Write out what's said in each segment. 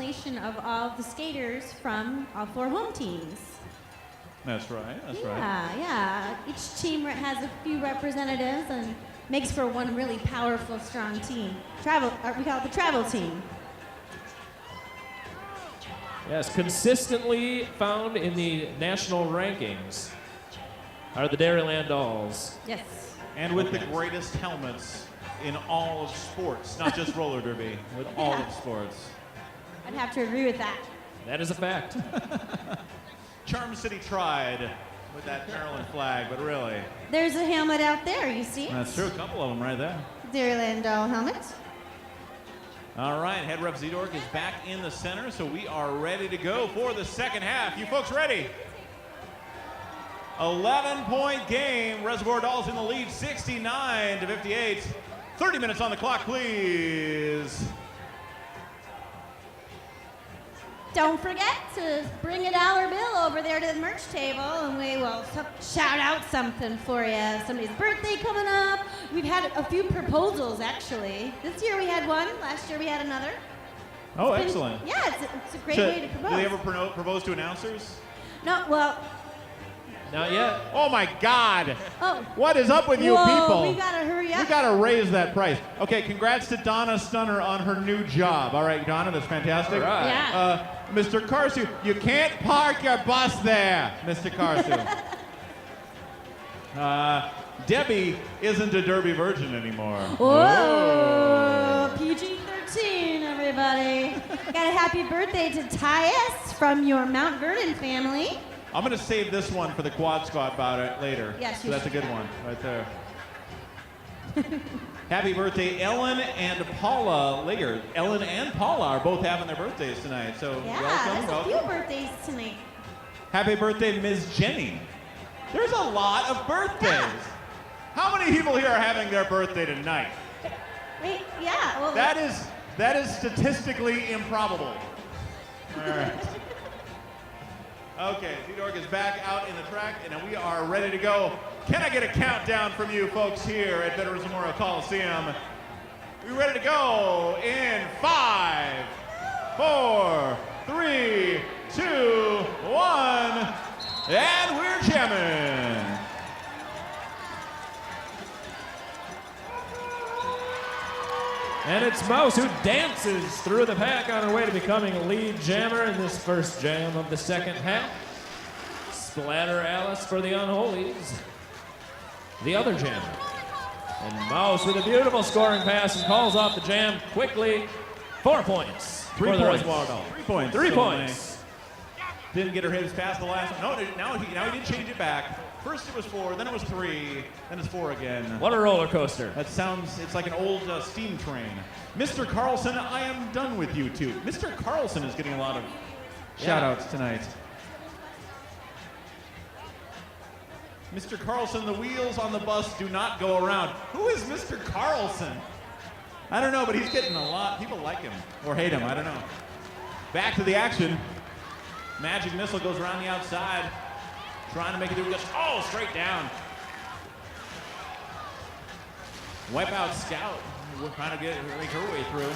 of all the skaters from all 4 home teams. That's right. That's right. Yeah. Each team has a few representatives and makes for one really powerful, strong team. We call it the travel team. Yes, consistently found in the national rankings are the Dairyland Dolls. Yes. And with the greatest helmets in all of sports, not just roller derby, with all of sports. I'd have to agree with that. That is a fact. Charm City tried with that Maryland flag, but really. There's a helmet out there, you see? That's true, a couple of them right there. Dairyland Doll helmet. All right, head ref Zedork is back in the center, so we are ready to go for the second half. You folks ready? 11-point game. Reservoir Dolls in the lead, 69-58. 30 minutes on the clock, please. Don't forget to bring a $1 bill over there to the merch table and we will shout out something for you. Somebody's birthday coming up. We've had a few proposals, actually. This year we had one. Last year we had another. Oh, excellent. Yeah, it's a great way to propose. Do they ever propose to announcers? No, well. Not yet. Oh, my God. Oh. What is up with you people? We got to hurry up. We got to raise that price. Okay, congrats to Donna Stunner on her new job. All right, Donna, that's fantastic. All right. Yeah. Mr. Karsu, you can't park your bus there, Mr. Karsu. Debbie isn't a Derby virgin anymore. Whoa, PG-13, everybody. Got a happy birthday to Tyus from your Mount Vernon family. I'm going to save this one for the quad squad about it later. Yes, so that's a good one right there. Happy birthday, Ellen and Paula Lager. Ellen and Paula are both having their birthdays tonight. So welcome. There's a few birthdays tonight. Happy birthday, Ms. Jenny. There's a lot of birthdays. Yeah. How many people here are having their birthday tonight? Wait, yeah. Well, That is statistically improbable. All right. Okay, Zedork is back out in the track, and we are ready to go. Can I get a countdown from you folks here at Veterans Memorial Coliseum? We ready to go in 5, 4, 3, 2, 1, and we're jamming. And it's Mouse who dances through the pack on her way to becoming lead jammer in this first jam of the second half. Splatter Alice for the Unholies, the other jammer. And Mouse with a beautiful scoring pass and calls off the jam quickly. 4 points. 3 for the points. Reservoir Dolls. 3 points. 3 So points. Didn't get her hips past the last one. No, now he did change it back. First it was 4, then it was 3, then it's 4 again. What a roller coaster. That sounds, it's like an old steam train. Mr. Carlson, I am done with you two. Mr. Carlson is getting a lot of shout outs tonight. Mr. Carlson, the wheels on the bus do not go around. Who is Mr. Carlson? I don't know, but he's getting a lot. People like him or hate him, I don't know. Back to the action. Magic Missile goes around the outside. Trying to make it through. Oh, straight down. Wipeout Scout. We're trying to make her way through.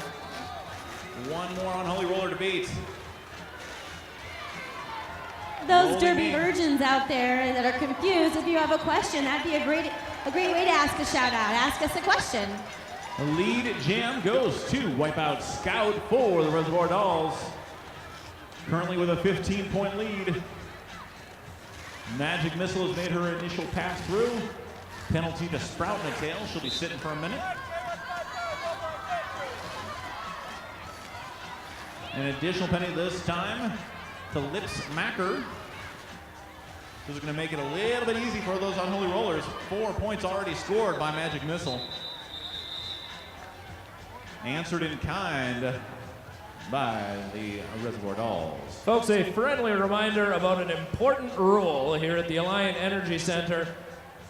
One more Unholy roller to beat. those Derby virgins out there that are confused, if you have a question, that'd be a great way to ask a shout out. Ask us a question. The lead jam goes to Wipeout Scout for the Reservoir Dolls. Currently with a 15-point lead. Magic Missile has made her initial pass through. Penalty to Sprout and a tail. She'll be sitting for a minute. An additional penalty this time to Lips Macker. This is going to make it a little bit easy for those Unholy Rollers. 4 points already scored by Magic Missile. Answered in kind by the Reservoir Dolls. Folks, a friendly reminder about an important rule here at the Alliant Energy Center.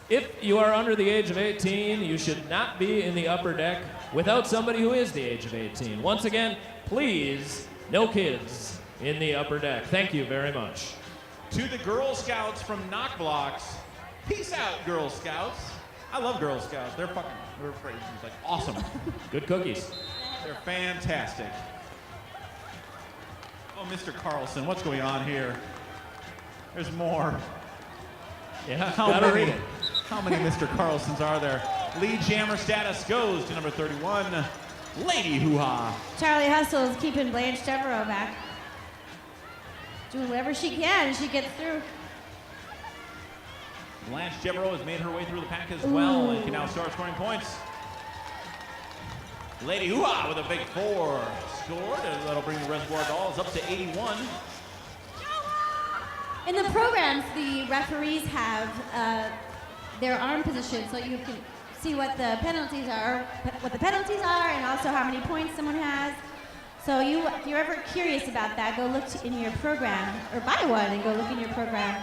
If you are under the age of 18, you should not be in the upper deck without somebody who is the age of 18. Once again, please, no kids in the upper deck. Thank you very much. To the Girl Scouts from Knock Blocks, peace out, Girl Scouts. I love Girl Scouts. They're like awesome. Good cookies. They're fantastic. Oh, Mr. Carlson, what's going on here? There's more. Yeah, How gotta many? read it. How many Mr. Carlsons are there? Lead jammer status goes to number 31, Lady Hoo-Ha. Charlie Hustle is keeping Blanche Devereaux back. Doing whatever she can, she gets through. Blanche Devereaux has made her way through the pack as well and can now start scoring points. Lady Hoo-Ha with a big 4 scored, and that'll bring the Reservoir Dolls up to 81. In the programs, the referees have their arm position, so you can see what the penalties are, and also how many points someone has. So if you're ever curious about that, go look in your program, or buy one and go look in your program.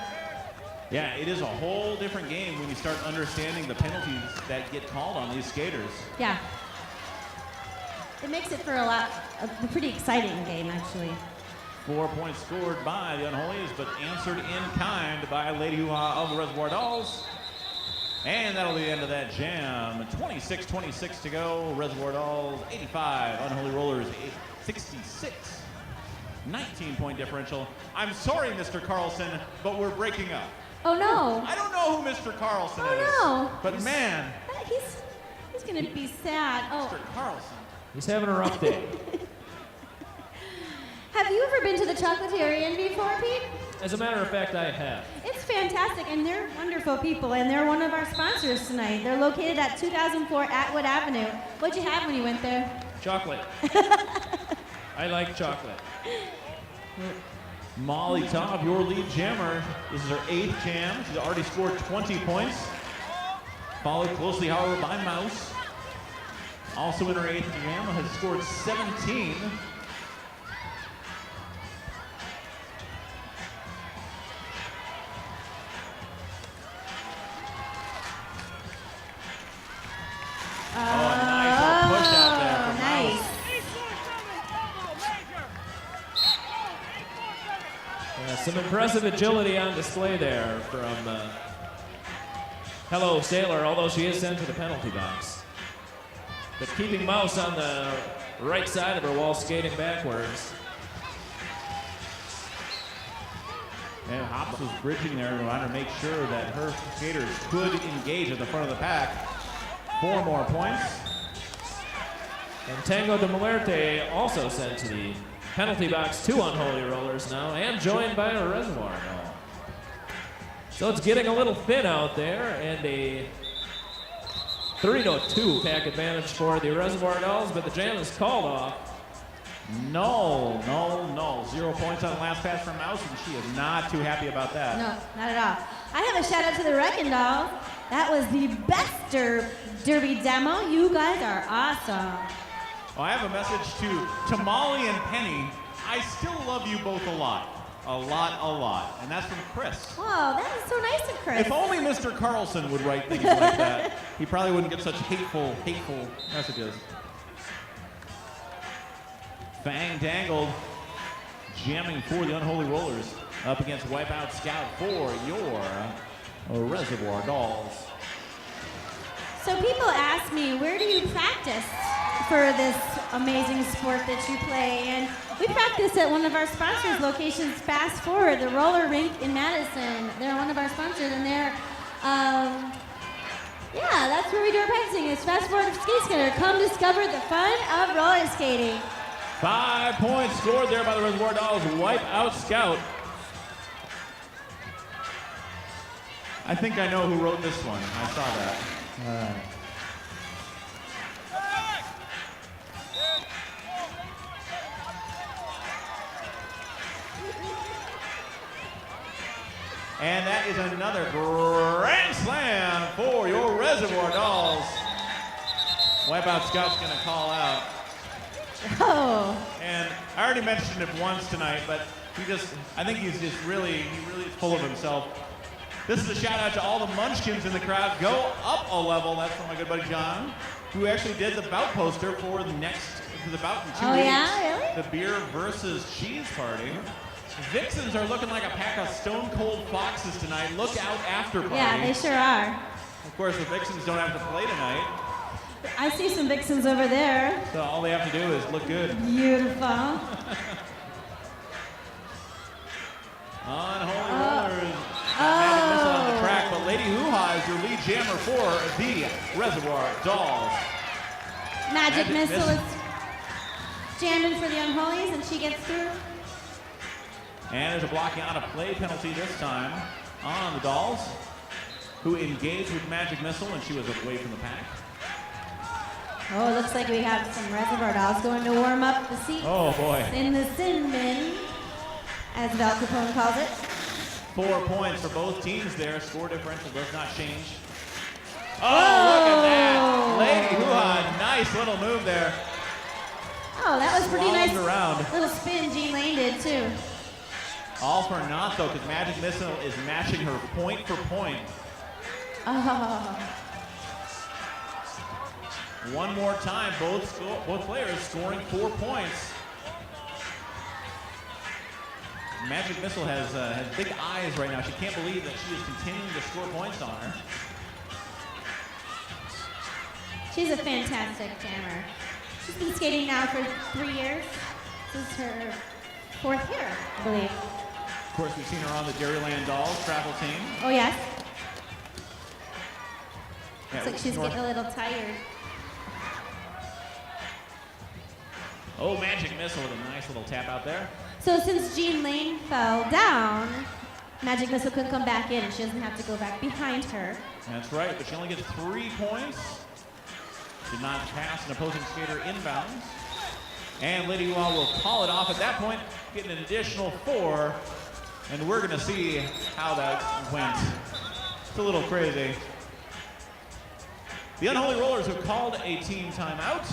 Yeah, it is a whole different game when you start understanding the penalties that get called on these skaters. Yeah. It makes it for a pretty exciting game, actually. 4 points scored by the Unholies, but answered in kind by Lady Hoo-Ha of the Reservoir Dolls. And that'll be the end of that jam. 26-26 to go. Reservoir Dolls 85, Unholy Rollers 66. 19-point differential. I'm sorry, Mr. Carlson, but we're breaking up. Oh no! I don't know who Mr. Carlson is. Oh no! But man, He's gonna be sad. Oh. Mr. Carlson. He's having a rough day. Have you ever been to the Chocolatarian before, Pete? As a matter of fact, I have. It's fantastic, and they're wonderful people, and they're one of our sponsors tonight. They're located at 2004 Atwood Avenue. What'd you have when you went there? Chocolate. I like chocolate. Molly Taub, your lead jammer. This is her 8th jam. She's already scored 20 points. Followed closely, however, by Mouse. Also in her 8th jam, has scored 17. Nice little push out there from nice. Mouse. Some impressive agility on display there from Hello Sailor, although she is sent to the penalty box. But keeping Mouse on the right side of her while skating backwards. And Hops was bridging there, trying to make sure that her skaters could engage at the front of the pack. 4 more points. And Tango de Malerte also sent to the penalty box, 2 Unholy Rollers now, and joined by a Reservoir Doll. So it's getting a little thin out there, and a 3-2 pack advantage for the Reservoir Dolls, but the jam is called off. No. 0 points on the last pass from Mouse, and she is not too happy about that. No, not at all. I have a shout out to the Wrecking Dolls. That was the best derby demo. You guys are awesome. Well, I have a message to Molly and Penny. I still love you both a lot. A lot. And that's from Chris. Whoa, that is so nice of Chris. If only Mr. Carlson would write things like that, he probably wouldn't get such hateful messages. Fang Dangled, jamming for the Unholy Rollers, up against Wipeout Scout for your Reservoir Dolls. So people ask me, where do you practice for this amazing sport that you play? And we practice at one of our sponsors' locations, Fast Forward, the roller rink in Madison. They're one of our sponsors, and they're, yeah, that's where we do our practicing. It's Fast Forward Skate Skater. Come discover the fun of roller skating. 5 points scored there by the Reservoir Dolls. Wipeout Scout. I think I know who wrote this one. I saw that. All right. And that is another grand slam for your Reservoir Dolls. Wipeout Scout's gonna call out. Oh. And I already mentioned it once tonight, but I think he's just really is full of himself. This is a shout out to all the munchkins in the crowd. Go up a level. That's from my good buddy John, who actually did the bout poster for the bout in 2 weeks. Oh yeah, really? The beer versus cheese party. Vixens are looking like a pack of stone cold foxes tonight. Look out after party. Yeah, they sure are. Of course, the Vixens don't have to play tonight, I see some Vixens over there. so all they have to do is look good. Beautiful. jammer for the Reservoir Dolls. Magic Missile is jamming for the Unholies, and she gets through. And there's a blocking out of play penalty this time on the Dolls, who engaged with Magic Missile, and she was away from the pack. Oh, it looks like we have some Reservoir Dolls going to warm up the seats. Oh, boy. In the sin bin, as Val Capone calls it. 4 points for both teams there. Score differential does not change. Oh, look at that. Lady Hoo-Ha, nice little move there. Oh, that was pretty nice. Around. Little spin Jean Lane did, too. All for naught, though, because Magic Missile is matching her point for point. Oh. One more time, both players scoring 4 points. Magic Missile has big eyes right now. She can't believe that she is continuing to score points on her. She's a fantastic jammer. She's been skating now for 3 years. This is her 4th year, I believe. Of course, we've seen her on the Dairyland Dolls travel team. Oh, yes? Yeah, Looks like she's getting a little tired. Oh, Magic Missile with a nice little tap out there. So since Jean Lane fell down, Magic Missile could come back in and she doesn't have to go back behind her. That's right, but she only gets 3 points. Did not pass an opposing skater inbounds. And Lady Hoo-Ha will call it off at that point, getting an additional 4. And we're gonna see how that went. It's a little crazy. The Unholy Rollers have called a team timeout.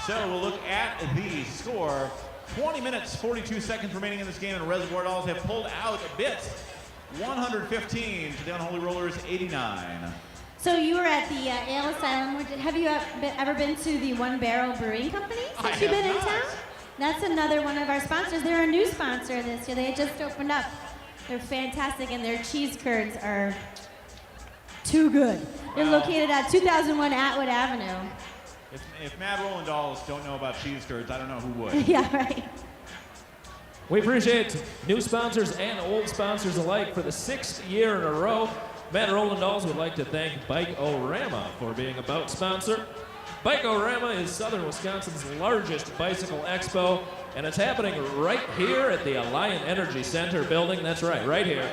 So we'll look at the score. 20 minutes, 42 seconds remaining in this game, and Reservoir Dolls have pulled out a bit. 115 to the Unholy Rollers, 89. So you were at the Ale Asylum. Have you ever been to the One Barrel Brewing Company since you've been in town? That's another one of our sponsors. They're a new sponsor this year. They just opened up. They're fantastic, and their cheese curds are too good. They're located at 2001 Atwood Avenue. If Mad Rollin' Dolls don't know about cheese curds, I don't know who would. Yeah, right. We appreciate new sponsors and old sponsors alike for the 6th year in a row. Mad Rollin' Dolls would like to thank Bike-O-Rama for being a bout sponsor. Bike-O-Rama is Southern Wisconsin's largest bicycle expo, and it's happening right here at the Alliant Energy Center building. That's right here.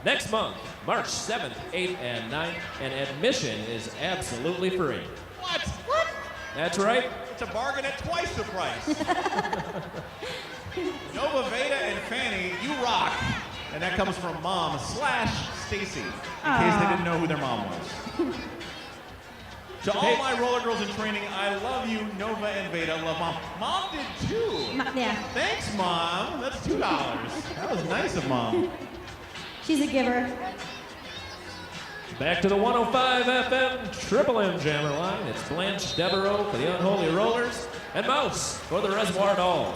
Next month, March 7th, 8th, and 9th, and admission is absolutely free. What? That's right. It's a bargain at twice the price. Nova, Veda, and Fanny, you rock. And that comes from Mom / Stacy, in case they didn't know who their mom was. To all my roller girls in training, I love you, Nova and Veda. Love Mom. Mom did too. Yeah. Thanks, Mom. That's $2. That was nice of Mom. She's a giver. Back to the 105 FM Triple M Jammer line. It's Blanche Devereaux for the Unholy Rollers and Mouse for the Reservoir Dolls.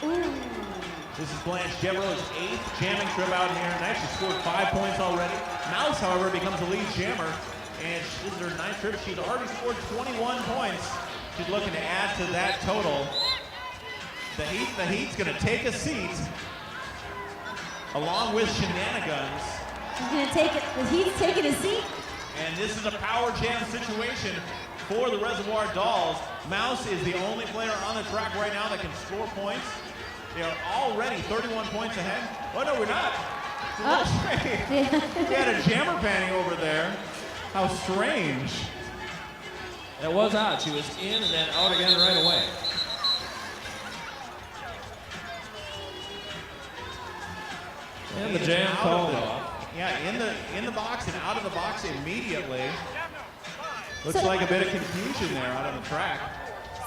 Ooh. This is Blanche Devereaux's 8th jamming trip out here. Nice, she scored 5 points already. Mouse, however, becomes the lead jammer, and this is her 9th trip. She's already scored 21 points. She's looking to add to that total. The Heat's gonna take a seat, along with Shenanigans. He's gonna take it. He's taking a seat. And this is a power jam situation for the Reservoir Dolls. Mouse is the only player on the track right now that can score points. They are already 31 points ahead. Oh, no, we're not. We had a jammer panning over there. How strange. It was odd. She was in and then out again right away. And the jam called off. Yeah, in the box and out of the box immediately. Looks like a bit of confusion there out on the track.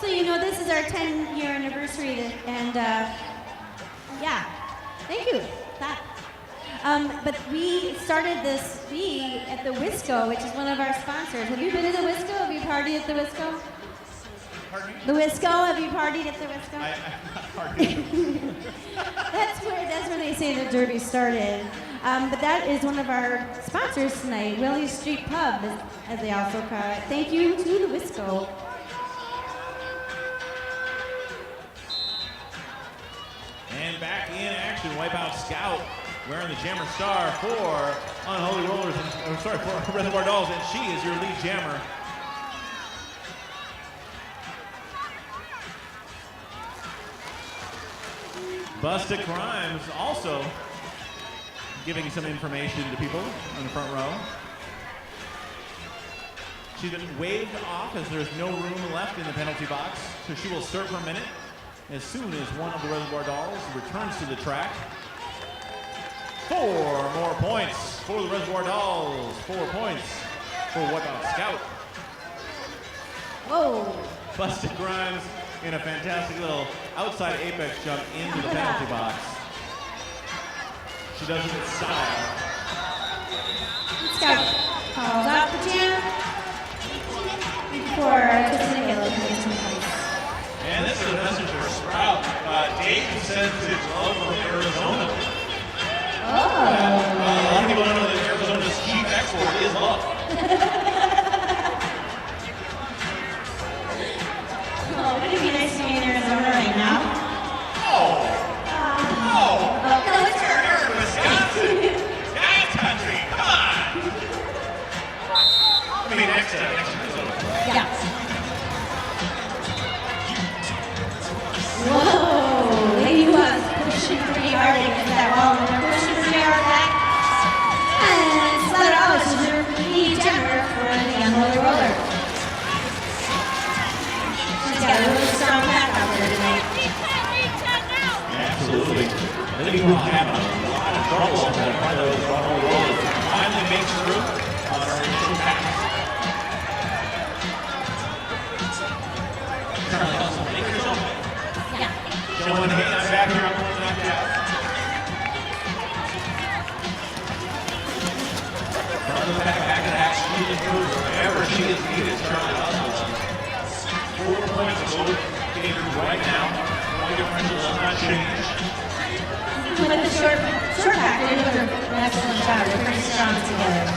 So you know this is our 10-year anniversary, and yeah, thank you. But we started this fee at the Wisco, which is one of our sponsors. Have you been to the Wisco? Have you partied at the Wisco? Pardon me? The Wisco? Have you partied at the Wisco? I'm not partied. That's where they say the derby started. But that is one of our sponsors tonight, Willie's Street Pub, as they also call it. Thank you to the Wisco. And back in action, Wipeout Scout wearing the Jammer Star for Unholy Rollers, for Reservoir Dolls, and she is your lead jammer. Busted Crimes also giving some information to people in the front row. She's been waved off as there's no room left in the penalty box, so she will serve her minute as soon as one of the Reservoir Dolls returns to the track. 4 more points for the Reservoir Dolls. 4 points for What About Scout. Whoa. Busted Grimes in a fantastic little outside apex jump into the penalty box. She does it in style. Scout calls out the jam before Twisted Halo can get some points. And this is a message for Sprout. Dave sends his love from Arizona. Oh. A lot of people don't know that Arizona's chief export is love. Oh, wouldn't it be nice to be in Arizona right now? No, it's here in Wisconsin. Sky country, come on. I mean, next Arizona. Yeah. Whoa, Lady was pushing pretty hard against that wall, and they're pushing pretty hard back. And Slater Alice is her lead jammer for the Unholy Roller. She's got a really strong pack out there tonight. Absolutely. Lady will have a lot of trouble in front of those Unholy Rollers. Finally makes through on her initial pass. Charlie Hustle, make yourself. Yeah. Showing hands back here on the knocked out. From the back of that, she improves wherever she is needed. Charlie Hustle. 4 points of gold getting through right now. Point differential does not change. With the short pack, they're doing an excellent job. They're pretty strong together.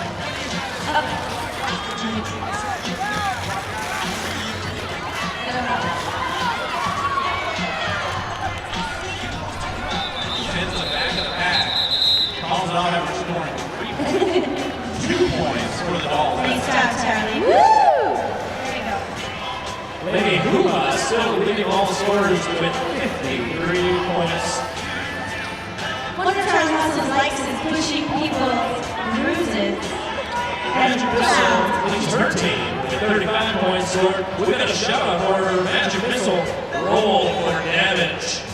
Into the back of the pack. Calls it off after scoring 3 points. 2 points for the Dolls. Nice job, Charlie. Woo! There you go. Lady Huma still leading all scorers with 53 points. One of Charlie Hustle's likes is pushing people's bruises. Magic Missile leads her team with 35 points. So we've got a shout out for her Magic Missile. Roll for damage.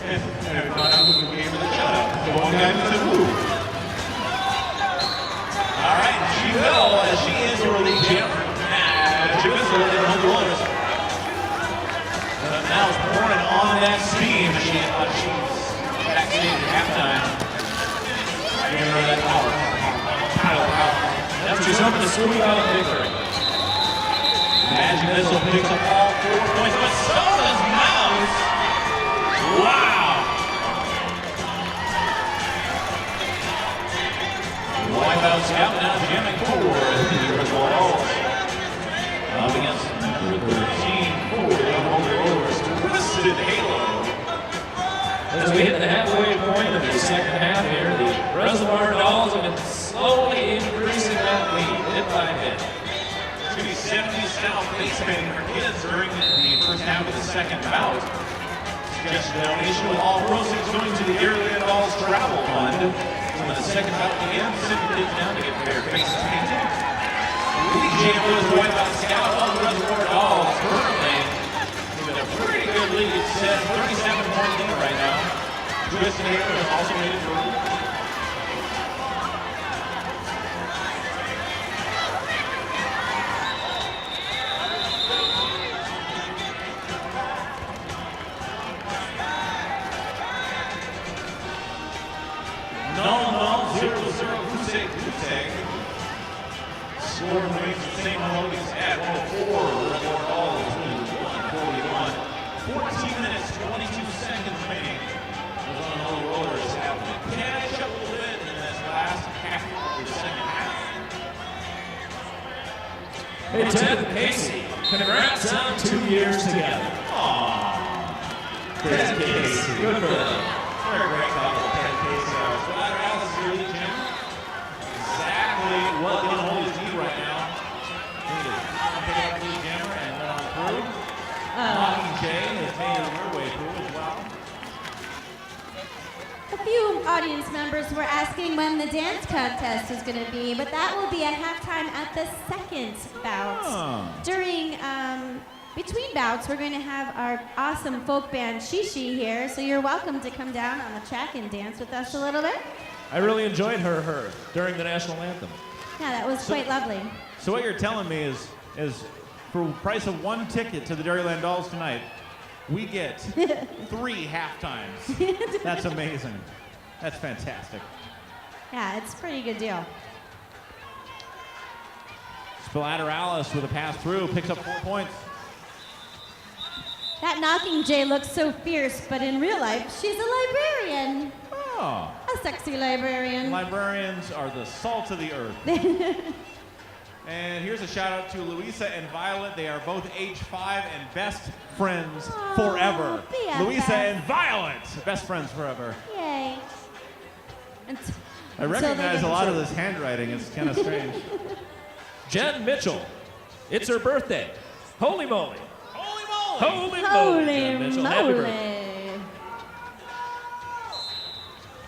And if not, who gave her the shout out? The one guy who said who? All right, she will, as she is her lead jammer. Magic Missile in the Rollers. Now is pouring on that steam. She's backstage at halftime. Giving her that power. Power. That's just hoping to sweep out a victory. Magic Missile picks up all 4 points, but so does Mouse. Wow. Wipeout Scout now jamming forward. The Reservoir Dolls. Up against number 13 for the Unholy Rollers. Twisted Halo. As we hit the halfway point of the second half here, the Reservoir Dolls have been slowly increasing that lead, hit by hit. It's going to be 70s style face painting for kids during the first half of the second bout. Suggested donation with all proceeds going to the Yearly Dolls Travel Fund. So when the second bout begins, send your kids down to get their faces painted. Lead jammer was the Wipeout Scout of the Reservoir Dolls. Currently, with a pretty good lead, set 37-point lead right now. Twisted Halo is also made it through. No, 0-0, Goose. Score remains the same Hogan's at 104. Reservoir Dolls wins 141. 14 minutes, 22 seconds remaining. Those Unholy Rollers have to catch up a little bit in this last half of the second half. Hey, Ted and Casey, congrats on 2 years together. Aww. Ted and Casey, good for them. They're a great couple. Splatter Alice is your lead jammer. Exactly what the Unholy's need right now. Need to pick up the lead jammer and let on through. Mockingjay has made her way through as well. A few audience members were asking when the dance contest was going to be, but that will be at halftime at the second bout. During, between bouts, we're going to have our awesome folk band Shishi here, so you're welcome to come down on the track and dance with us a little bit. I really enjoyed her during the national anthem. Yeah, that was quite lovely. So what you're telling me is for the price of one ticket to the Dairyland Dolls tonight, we get 3 halftimes. That's amazing. That's fantastic. Yeah, it's a pretty good deal. Splatter Alice with a pass through, picks up 4 points. That Mockingjay looks so fierce, but in real life, she's a librarian. Oh. A sexy librarian. Librarians are the salt of the earth. And here's a shout out to Louisa and Violet. They are both age 5 and best friends forever. BFF. Louisa and Violet, best friends forever. Yay. I recognize a lot of this handwriting. It's kind of strange. Jen Mitchell, it's her birthday. Holy moly. Holy moly! Holy moly, Holy Jen Mitchell. Happy birthday.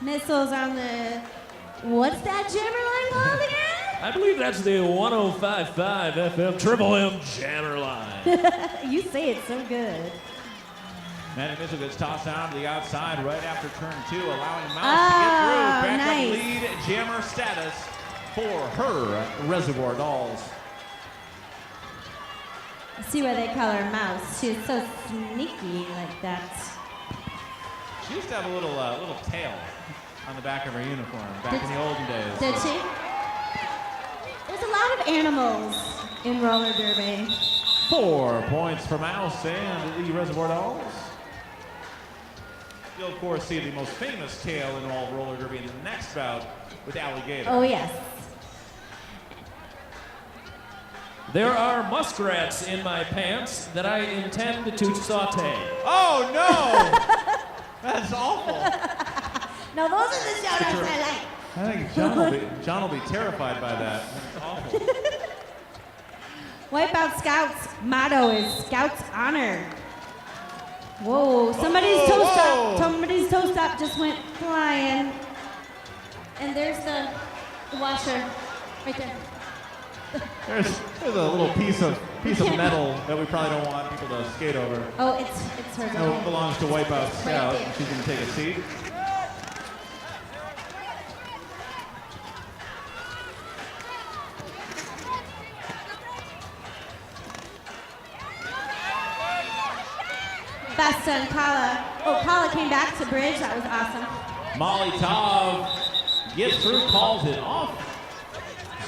moly. Missiles on the, what's that jammer line called again? I believe that's the 105.5 FM Triple M Jammer Line. You say it so good. Maddie Mitchell gets tossed down to the outside right after turn 2, allowing Mouse to get through. Back nice. up lead jammer status for her Reservoir Dolls. I see why they call her Mouse. She's so sneaky like that. She used to have a little tail on the back of her uniform back in the olden days. Did she? There's a lot of animals in roller derby. 4 points for Mouse and the Reservoir Dolls. You'll, of course, see the most famous tail in all roller derby in the next bout with Alligator. Oh, yes. There are muskrats in my pants that I intend to saute. Oh, no! That's awful. No, those are the shout-outs I like. I think John will be terrified by that. That's awful. Wipeout Scouts motto is Scouts Honor. Whoa, somebody's Whoa, toe whoa. stop. Somebody's toe stop just went flying. And there's the washer right there. There's a little piece of metal that we probably don't want people to skate over. Oh, it's hers. No, it Okay. belongs to Wipeout Scout. there. She's going to take a seat. Best on Kala. Oh, Kala came back to bridge. That was awesome. Molly Taub gets through, calls it off.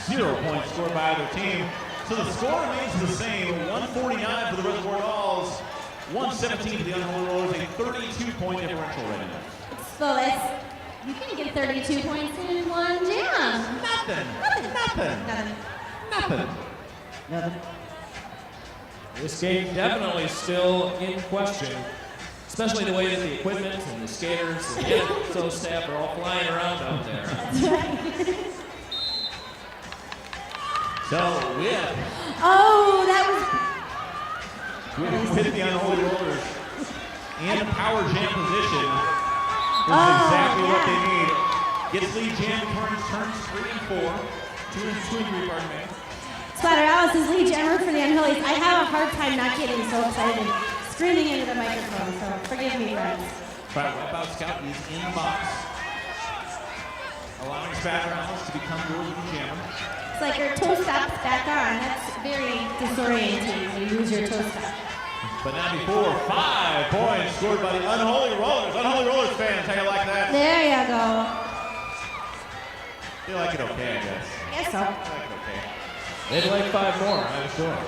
0 points scored by either team. So the score remains the same. 149 for the Reservoir Dolls, 117 for the Unholy Rollers, a 32-point differential right now. So you can get 32 points in one jam. Nothing. This game definitely still in question, especially the way that the equipment and the skaters and the NXO staff are all flying around out there. So with Oh, that hit the Unholy Rollers in power jam position is Oh, exactly what yeah. they need. Gets lead jam, turns 3 and 4. 2 and 3, pardon me. Splatter Alice's lead jammer for the Unholies. I have a hard time not getting so excited screaming into the microphone, so forgive me, friends. Wipeout Scout is in the box, allowing Splatter Alice to become your lead jammer. It's like your toe stop's back on. That's very disorienting when you lose your toe stop. But not before 5 points scored by the Unholy Rollers. Unholy Rollers fans, how you like that? There you go. They like it okay, I guess. I guess so. They like it okay. They'd like 5 more, I'm sure.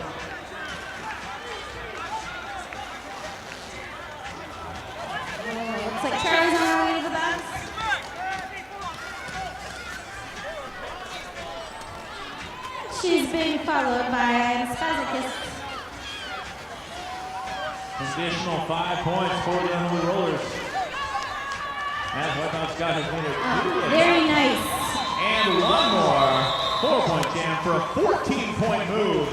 Looks like Charlie's on her way to the box. She's being followed by Spazicus. Additional 5 points for the Unholy Rollers. Scott has made it. Very nice. And one more 4-point jam for a 14-point move.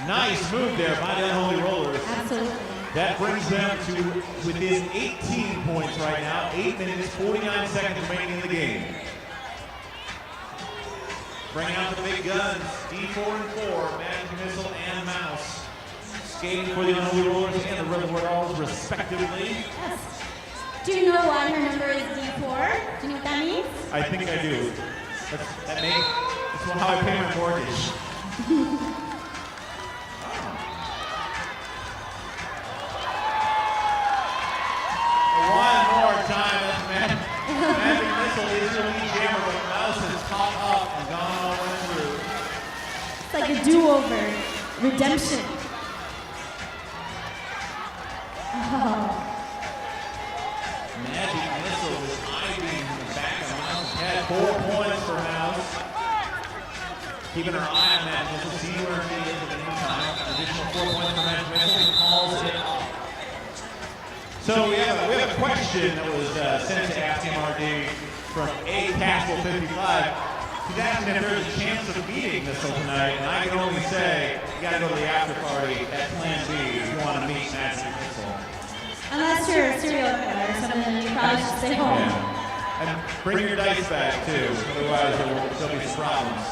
Nice move there by the Unholy Rollers. Absolutely. That brings them to within 18 points right now. 8 minutes, 49 seconds remaining in the game. Bringing out the big guns, D4 and 4, Magic Missile and Mouse. Skating for the Unholy Rollers and the Reservoir Dolls, respectively. Yes. Do you know why her number is D4? Do you know what that means? I think I do. That's how I pay my mortgage. One more time, Magic Missile is the lead jammer, but Mouse has caught up and gone all the way through. It's like a do-over. Redemption. Oh. Magic Missile is eye-beam in the back of Mouse's head. 4 points for Mouse. Keeping her eye on Magic Missile, see where she is at any time. Additional 4 points for Magic Missile, calls it off. So we have a question that was sent to AskMRD from A Castle 55. He's asking if there's a chance of beating Missile tonight, and I can only say you got to go to the after party at Plan B if you want to meet Magic Missile. Unless you're a serial killer or something, you probably should stay home. Yeah. And bring your dice back too, otherwise there'll be some problems.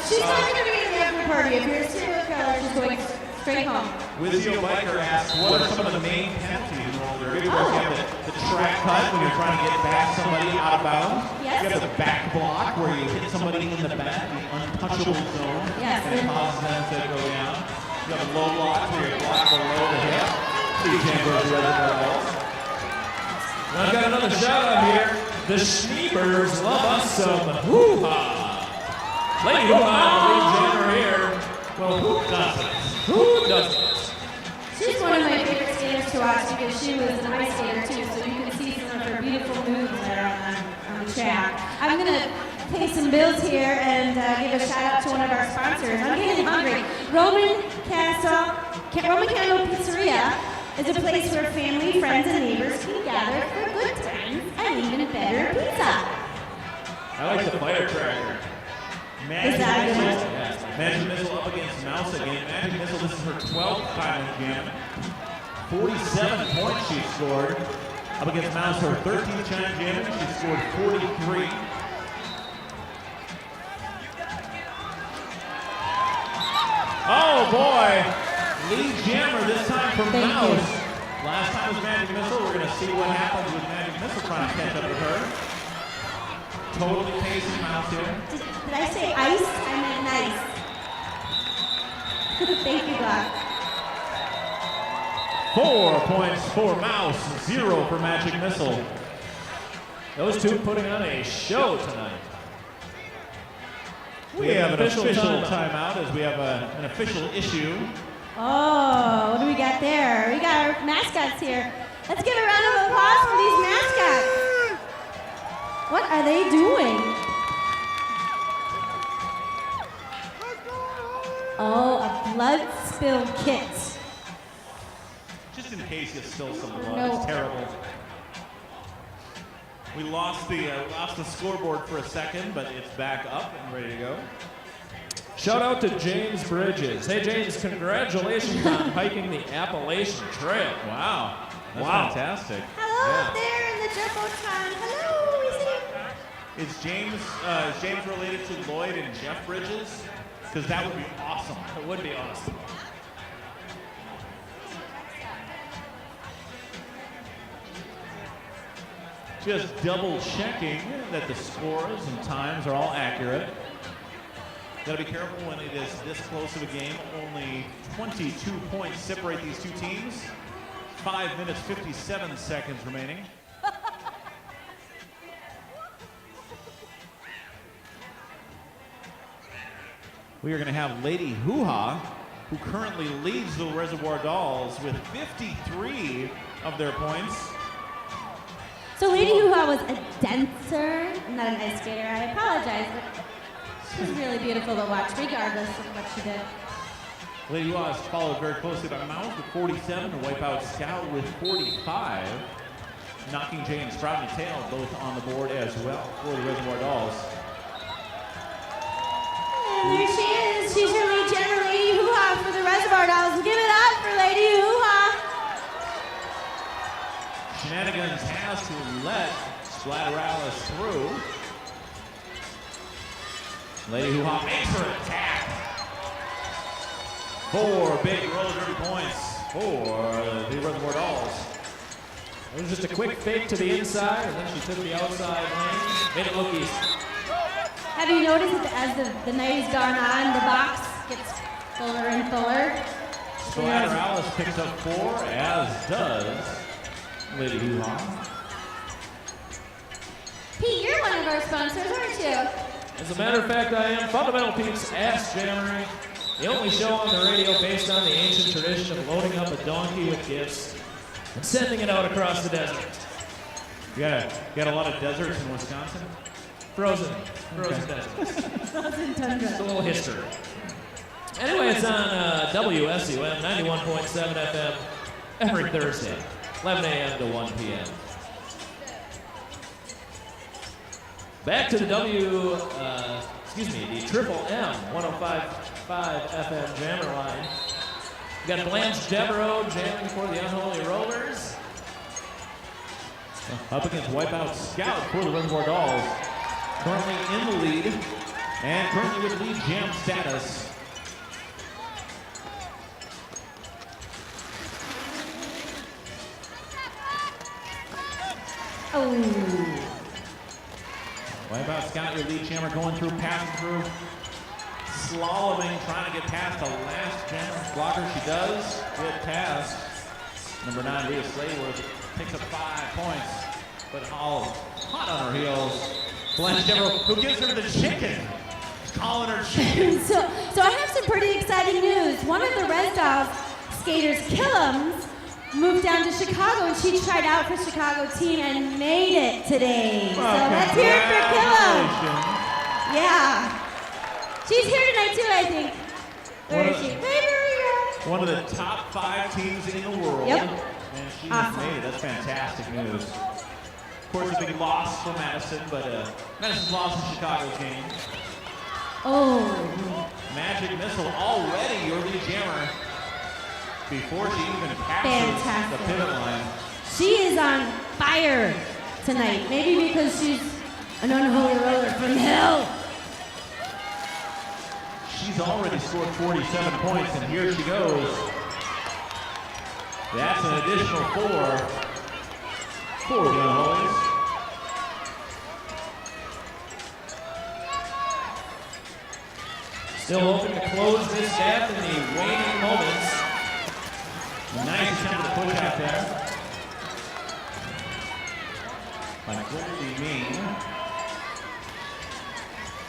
She's not going to be in the after party. If you're a serial killer, she's going straight home. Wizio Biker asks, what are some of the main penalties in roller? Of course, you have the track cut when you're trying to get back somebody out of bounds. Yes. You have the back block where you hit somebody in the back, the untouchable zone, Yes. and it causes them to go down. You have a low block where you block below the hip. So you can't go to the other balls. I've got another shout out here. The Schneebers love us some hoo-ha. Lady Hoo-ha, lead jammer here. Well, who doesn't? Who doesn't? She's one of my favorite skaters to watch because she was an ice skater too, so you can see some of her beautiful moves there on the track. I'm going to pay some bills here and give a shout out to one of our sponsors. I'm getting hungry. Roman Candle Pizzeria is a place where family, friends, and neighbors can gather for good times and even better pizza. I like the firecracker. Magic Is that a good Missile. one? Yeah. Magic Missile up against Mouse again. Magic Missile, this is her 12th time in the game. 47 points she scored. Up against Mouse, her 13th time jamming. She scored 43. Oh boy! Lead jammer this time from Thank Mouse. you. Last time was Magic Missile. We're going to see what happens with Magic Missile trying to catch up with her. Totally pacing Mouse here. Did I say ice? I meant nice. Thank you, God. 4 points for Mouse, 0 for Magic Missile. Those two putting on a show tonight. We have an official timeout as we have an official issue. Oh, what do we got there? We got our mascots here. Let's give a round of applause for these mascots. What are they doing? Oh, a blood spill kit. Just in case you spill some blood, No. it's terrible. We lost the scoreboard for a second, but it's back up and ready to go. Shout out to James Bridges. Hey James, congratulations on hiking the Appalachian Trail. Wow, that's Wow. fantastic. Hello up there in the Jumbotron. Hello, we see. Is James related to Lloyd and Jeff Bridges? Because that would be awesome. It would be awesome. Just double checking that the scores and times are all accurate. Gotta be careful when it is this close of a game. Only 22 points separate these two teams. 5 minutes, 57 seconds remaining. We are gonna have Lady Hoo-Ha, who currently leads the Reservoir Dolls with 53 of their points. So Lady Hoo-Ha was a dancer, not an ice skater. I apologize, but she's really beautiful to watch, regardless of what she did. Lady Hoo-Ha is followed very closely by Mouse with 47 and Wipeout Scout with 45. Knocking Jay and Sprouting Tail both on the board as well for the Reservoir Dolls. And there she is. She's your lead jammer, Lady Hoo-Ha for the Reservoir Dolls. Give it up for Lady Hoo-Ha. Shenanigans has to let Splatteralice through. Lady Hoo-Ha makes her attack. 4 big roller derby points for the Reservoir Dolls. It was just a quick fake to the inside, and then she took the outside lane, made it look easy. Have you noticed that as the night has gone on, the box gets fuller and fuller? Splatteralice picks up 4, as does Lady Hoo-Ha. Pete, you're one of our sponsors, aren't you? As a matter of fact, I am. Fundamental Pete's Ass Jammery, the only show on the radio based on the ancient tradition of loading up a donkey with gifts and sending it out across the desert. You got a lot of deserts in Wisconsin? Frozen desert. Frozen tundra. Just a little history. Anyway, it's on WSUM 91.7 FM every Thursday, 11 a.m. to 1 p.m. Back to the the Triple M 105.5 FM jammer line. We got Blanche Devereaux jamming for the Unholy Rollers. Up against Wipeout Scout for the Reservoir Dolls. Currently in the lead, and currently with lead jam status. Oh. Wipeout Scout, your lead jammer, going through, passing through, slaloming, trying to get past the last jammer blocker. She does get past. Number 9, Rhea Slayworth, picks up 5 points, but all hot on her heels. Blanche Devereaux, who gives her the chicken. She's calling her chicken. So I have some pretty exciting news. One of the Res Dolls skaters, Killums, moved down to Chicago, and she tried out for Chicago team and made it today. So let's hear it for Killums. Yeah. She's here tonight too, I think. Where is she? Hey, Maria. One of the top 5 teams in the world. Yep. And she Awesome. has made it. That's fantastic news. Of course, a big loss for Madison, but Madison's lost in Chicago's game. Oh. Magic Missile already your lead jammer before she even passes Fantastic. the pivot line. She is on fire tonight. Maybe because she's an unholy roller from hell. She's already scored 47 points, and here she goes. That's an additional 4 for the Unholies. Still hoping to close this gap in the waning moments. Nice attempt to push out there by Goldie Mean.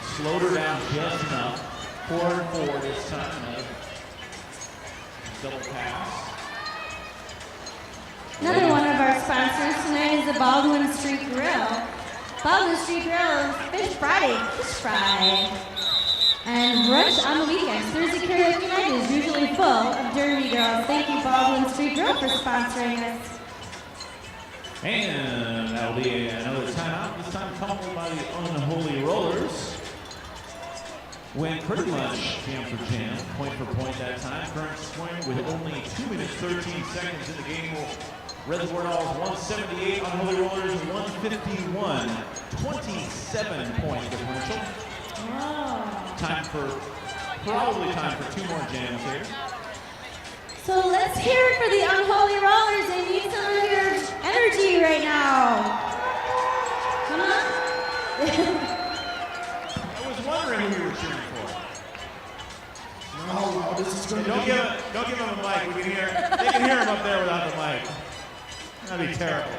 Slowed her down just enough. 4 and 4 this time. Double pass. Another one of our sponsors tonight is the Baldwin Street Grill. Baldwin Street Grill is Fish Friday, Fish Fry. And brunch on the weekends. Thursday karaoke night is usually full of Derby Girls. Thank you, Baldwin Street Grill, for sponsoring us. And that'll be another timeout. This time called by the Unholy Rollers. Went pretty much jam for jam, point for point that time. Current swing with only 2 minutes, 13 seconds in the game. Reservoir Dolls 178, Unholy Rollers 151. 27 point differential. Oh. Probably time for 2 more jams here. So let's hear it for the Unholy Rollers. They need some of your energy right now. Come on. I was wondering who you were cheering for. Oh, this is going to Don't give him a mic. They can hear him up there without the mic. That'd be terrible.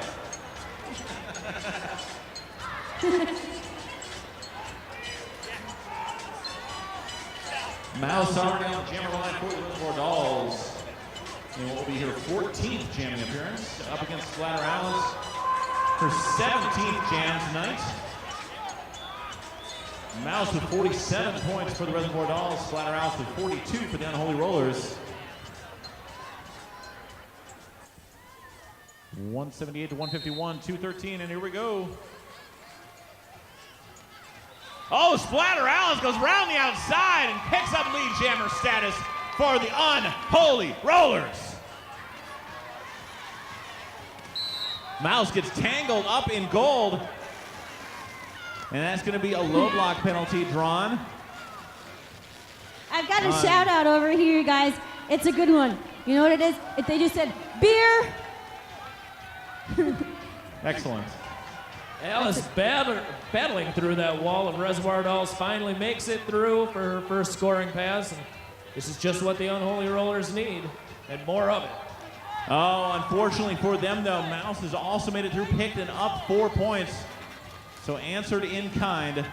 Mouse already on the jammer line for the Reservoir Dolls. And will be her 14th jamming appearance up against Splatteralice. Her 17th jam tonight. Mouse with 47 points for the Reservoir Dolls. Splatteralice with 42 for the Unholy Rollers. 178 to 151, 213, and here we go. Oh, Splatter Alice goes around the outside and picks up lead jammer status for the Unholy Rollers. Mouse gets tangled up in gold, and that's going to be a low block penalty drawn. I've got a shout out over here, guys. It's a good one. You know what it is? If they just said beer. Excellent. Alice battling through that wall of Reservoir Dolls, finally makes it through for her first scoring pass. And this is just what the Unholy Rollers need, and more of it. Oh, unfortunately for them, though, Mouse has also made it through, picked and up 4 points. So answered in kind.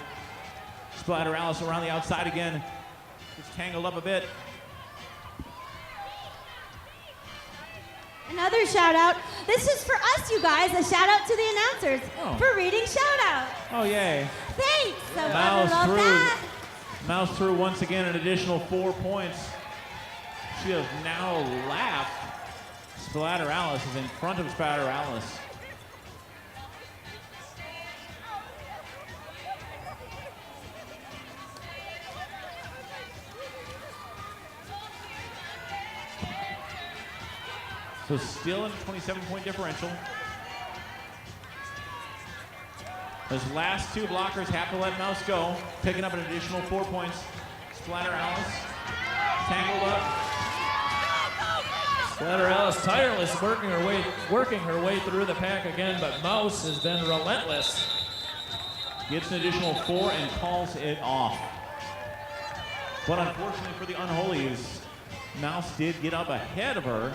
Splatter Alice around the outside again. Gets tangled up a bit. Another shout out. This is for us, you guys. A shout out to the announcers for reading shout out. Oh, yay. Thanks. So I love that. Mouse threw once again an additional 4 points. She has now lapped Splatter Alice, is in front of Splatter Alice. So still in a 27-point differential. Those last two blockers have to let Mouse go, picking up an additional 4 points. Splatter Alice tangled up. Splatter Alice tireless, working her way through the pack again, but Mouse has been relentless. Gets an additional 4 and calls it off. But unfortunately for the Unholies, Mouse did get up ahead of her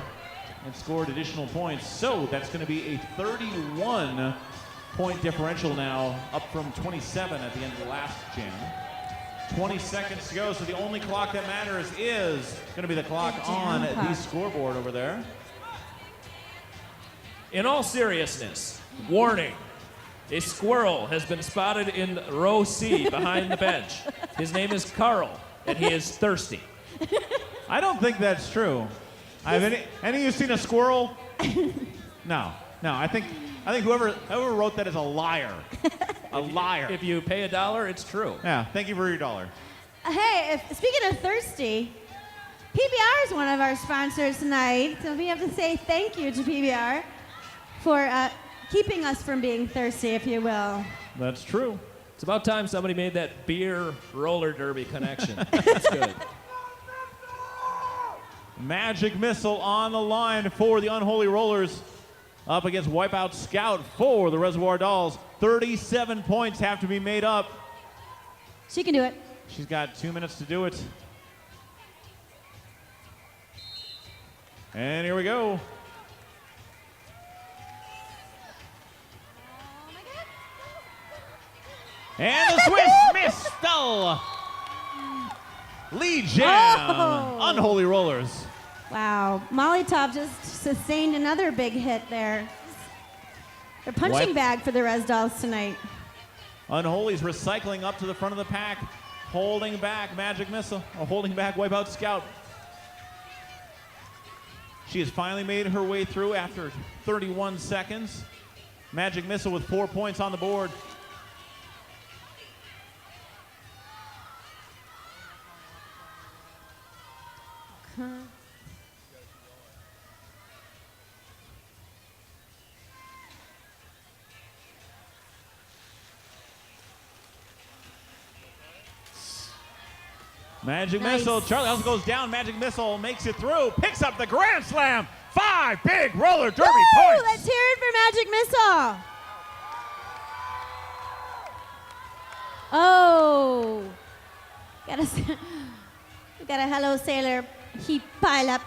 and scored additional points. So that's going to be a 31-point differential now, up from 27 at the end of the last jam. 20 seconds to go, so the only clock that matters is going to be the clock on the scoreboard over there. In all seriousness, warning. A squirrel has been spotted in row C behind the bench. His name is Carl, and he is thirsty. I don't think that's true. Have any of you seen a squirrel? No. I think whoever wrote that is a liar. A liar. If you pay $1, it's true. Yeah, thank you for your $1. Hey, speaking of thirsty, PBR is one of our sponsors tonight, so we have to say thank you to PBR for keeping us from being thirsty, if you will. That's true. It's about time somebody made that beer roller derby connection. That's good. Magic Missile on the line for the Unholy Rollers, up against Wipeout Scout for the Reservoir Dolls. 37 points have to be made up. She can do it. She's got 2 minutes to do it. And here we go. And the Swiss Missile. Lead jam. Unholy Rollers. Wow. Molly Top just sustained another big hit there. They're punching bag for the Res Dolls tonight. Unholy's recycling up to the front of the pack, holding back Magic Missile, or holding back Wipeout Scout. She has finally made her way through after 31 seconds. Magic Missile with 4 points on the board. Magic Missile, Charlie also goes down. Magic Missile makes it through, picks up the Grand Slam. 5 big roller derby points. Let's hear it for Magic Missile. Oh. Got a hello sailor heat pile up.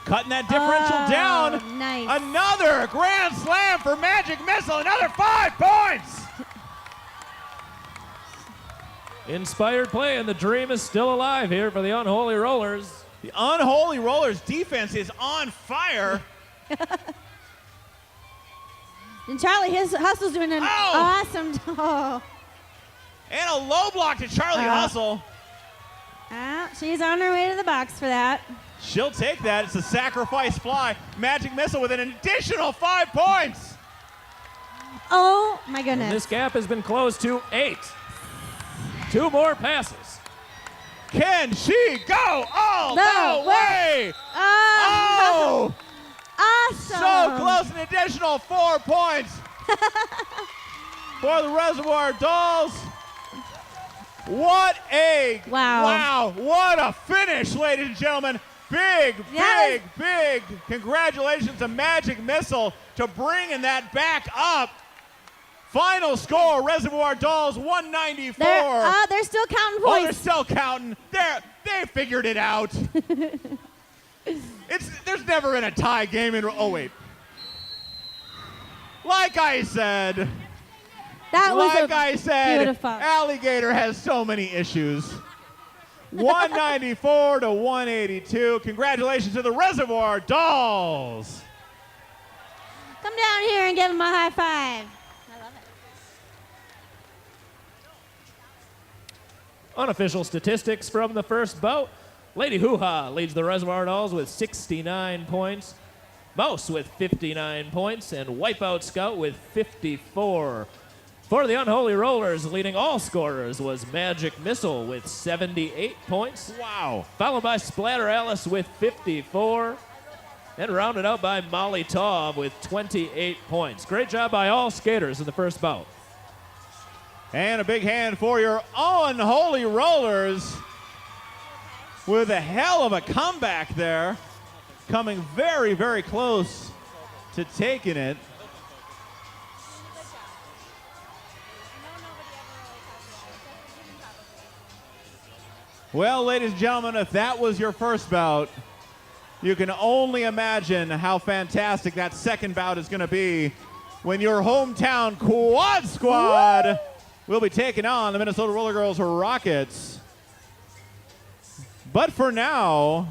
Cutting that differential down. Nice. Another Grand Slam for Magic Missile, another 5 points. Inspired play, and the dream is still alive here for the Unholy Rollers. The Unholy Rollers defense is on fire. And Charlie, his hustle's doing an awesome job. And a low block to Charlie Hustle. She's on her way to the box for that. She'll take that. It's a sacrifice fly. Magic Missile with an additional 5 points. Oh, my And goodness. this gap has been closed to 8. 2 more passes. Can she go all No the way? Oh, Oh! awesome. So close, an additional 4 points for the Reservoir Dolls. What a Wow. What a finish, ladies and gentlemen. Big, Yes. big congratulations to Magic Missile to bringing that back up. Final score, Reservoir Dolls 194. They're still counting Oh, they're points. still counting. They figured it out. There's never been a tie game in. Oh wait. Like I said, Beautiful. Alligator has so many issues. 194 to 182. Congratulations to the Reservoir Dolls. Come down here and give them a high five. I love it. Unofficial statistics from the first bout. Lady Hoo-Ha leads the Reservoir Dolls with 69 points. Mouse with 59 points. And Wipeout Scout with 54. For the Unholy Rollers, leading all scorers was Magic Missile with 78 points. Wow. Followed by Splatter Alice with 54. And rounded out by Molly Taub with 28 points. Great job by all skaters in the first bout. And a big hand for your Unholy Rollers with a hell of a comeback there. Coming very, very close to taking it. Well, ladies and gentlemen, if that was your first bout, you can only imagine how fantastic that second bout is going to be when your hometown Quad Squad will be taking on the Minnesota Roller Girls Rockets. But for now,